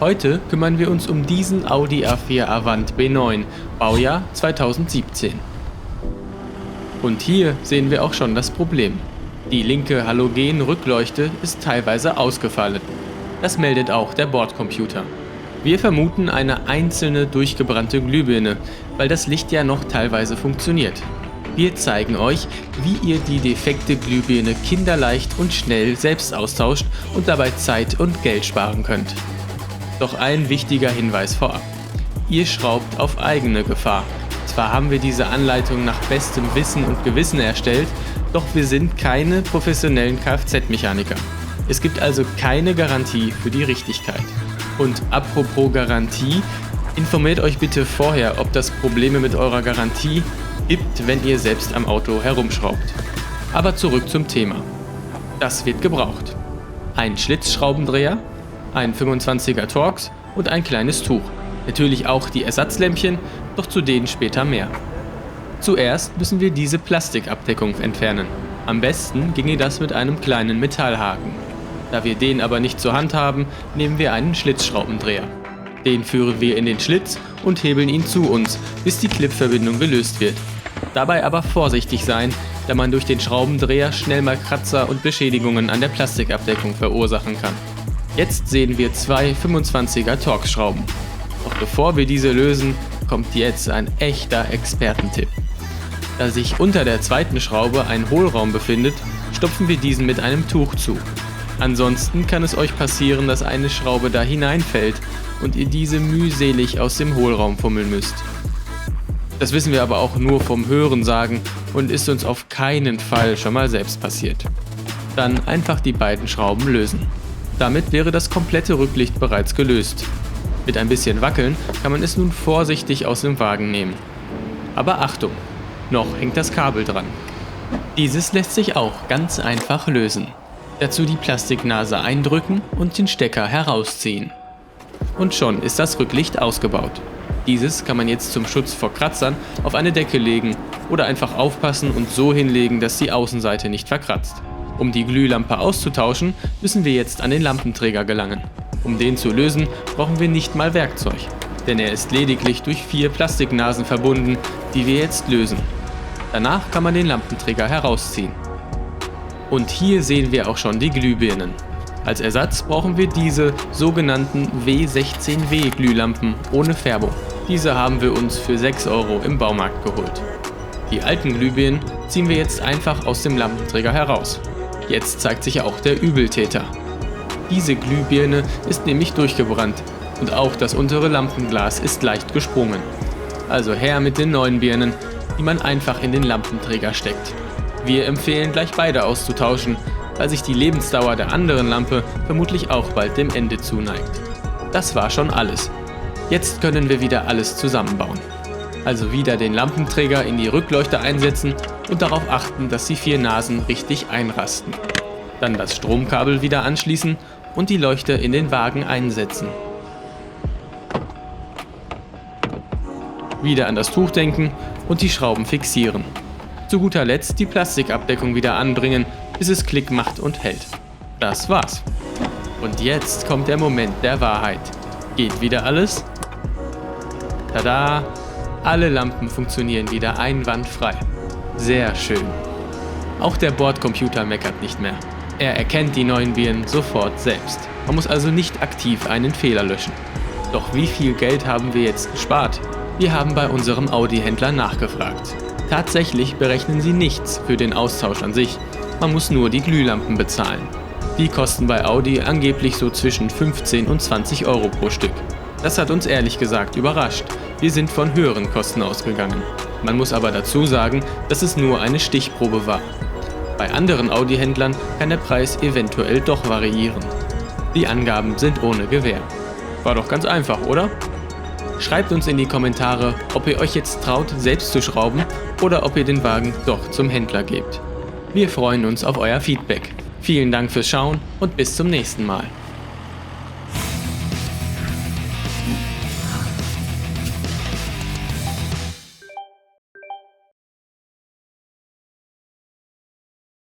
Heute kümmern wir uns um diesen Audi A4 Avant B9, Baujahr 2017. Und hier sehen wir auch schon das Problem. Die linke Halogen-Rückleuchte ist teilweise ausgefallen. Das meldet auch der Bordcomputer. Wir vermuten eine einzelne durchgebrannte Glühbirne, weil das Licht ja noch teilweise funktioniert. Wir zeigen euch, wie ihr die defekte Glühbirne kinderleicht und schnell selbst austauscht und dabei Zeit und Geld sparen könnt. Doch ein wichtiger Hinweis vorab. Ihr schraubt auf eigene Gefahr. Zwar haben wir diese Anleitung nach bestem Wissen und Gewissen erstellt, doch wir sind keine professionellen Kfz-Mechaniker. Es gibt also keine Garantie für die Richtigkeit. Und apropos Garantie, informiert euch bitte vorher, ob das Probleme mit eurer Garantie gibt, wenn ihr selbst am Auto herumschraubt. Aber zurück zum Thema. Das wird gebraucht. Ein Schlitzschraubendreher, ein 25er Torx und ein kleines Tuch. Natürlich auch die Ersatzlämpchen, doch zu denen später mehr. Zuerst müssen wir diese Plastikabdeckung entfernen. Am besten ginge das mit einem kleinen Metallhaken. Da wir den aber nicht zur Hand haben, nehmen wir einen Schlitzschraubendreher. Den führen wir in den Schlitz und hebeln ihn zu uns, bis die Clipverbindung gelöst wird. Dabei aber vorsichtig sein, da man durch den Schraubendreher schnell mal Kratzer und Beschädigungen an der Plastikabdeckung verursachen kann. Jetzt sehen wir zwei 25er Torx-Schrauben. Doch bevor wir diese lösen, kommt jetzt ein echter Expertentipp. Da sich unter der zweiten Schraube ein Hohlraum befindet, stopfen wir diesen mit einem Tuch zu. Ansonsten kann es euch passieren, dass eine Schraube da hineinfällt und ihr diese mühselig aus dem Hohlraum fummeln müsst. Das wissen wir aber auch nur vom Hörensagen und ist uns auf keinen Fall schon mal selbst passiert. Dann einfach die beiden Schrauben lösen. Damit wäre das komplette Rücklicht bereits gelöst. Mit ein bisschen Wackeln kann man es nun vorsichtig aus dem Wagen nehmen. Aber Achtung, noch hängt das Kabel dran. Dieses lässt sich auch ganz einfach lösen. Dazu die Plastiknase eindrücken und den Stecker herausziehen. Und schon ist das Rücklicht ausgebaut. Dieses kann man jetzt zum Schutz vor Kratzern auf eine Decke legen oder einfach aufpassen und so hinlegen, dass die Außenseite nicht verkratzt. Um die Glühlampe auszutauschen, müssen wir jetzt an den Lampenträger gelangen. Um den zu lösen, brauchen wir nicht mal Werkzeug, denn er ist lediglich durch 4 Plastiknasen verbunden, die wir jetzt lösen. Danach kann man den Lampenträger herausziehen. Und hier sehen wir auch schon die Glühbirnen. Als Ersatz brauchen wir diese sogenannten W16W Glühlampen ohne Färbung. Diese haben wir uns für 6 € im Baumarkt geholt. Die alten Glühbirnen ziehen wir jetzt einfach aus dem Lampenträger heraus. Jetzt zeigt sich auch der Übeltäter. Diese Glühbirne ist nämlich durchgebrannt und auch das untere Lampenglas ist leicht gesprungen. Also her mit den neuen Birnen, die man einfach in den Lampenträger steckt. Wir empfehlen gleich beide auszutauschen, weil sich die Lebensdauer der anderen Lampe vermutlich auch bald dem Ende zuneigt. Das war schon alles. Jetzt können wir wieder alles zusammenbauen. Also wieder den Lampenträger in die Rückleuchte einsetzen und darauf achten, dass die 4 Nasen richtig einrasten. Dann das Stromkabel wieder anschließen und die Leuchte in den Wagen einsetzen. Wieder an das Tuch denken und die Schrauben fixieren. Zu guter Letzt die Plastikabdeckung wieder anbringen, bis es Klick macht und hält. Das war's. Und jetzt kommt der Moment der Wahrheit. Geht wieder alles? Tada! Alle Lampen funktionieren wieder einwandfrei. Sehr schön. Auch der Bordcomputer meckert nicht mehr. Er erkennt die neuen Birnen sofort selbst. Man muss also nicht aktiv einen Fehler löschen. Doch wie viel Geld haben wir jetzt gespart? Wir haben bei unserem Audi-Händler nachgefragt. Tatsächlich berechnen sie nichts für den Austausch an sich. Man muss nur die Glühlampen bezahlen. Die kosten bei Audi angeblich so zwischen 15 und 20 € pro Stück. Das hat uns ehrlich gesagt überrascht. Wir sind von höheren Kosten ausgegangen. Man muss aber dazu sagen, dass es nur eine Stichprobe war. Bei anderen Audi-Händlern kann der Preis eventuell doch variieren. Die Angaben sind ohne Gewähr. War doch ganz einfach, oder? Schreibt uns in die Kommentare, ob ihr euch jetzt traut, selbst zu schrauben oder ob ihr den Wagen doch zum Händler gebt. Wir freuen uns auf euer Feedback. Vielen Dank fürs Schauen und bis zum nächsten Mal.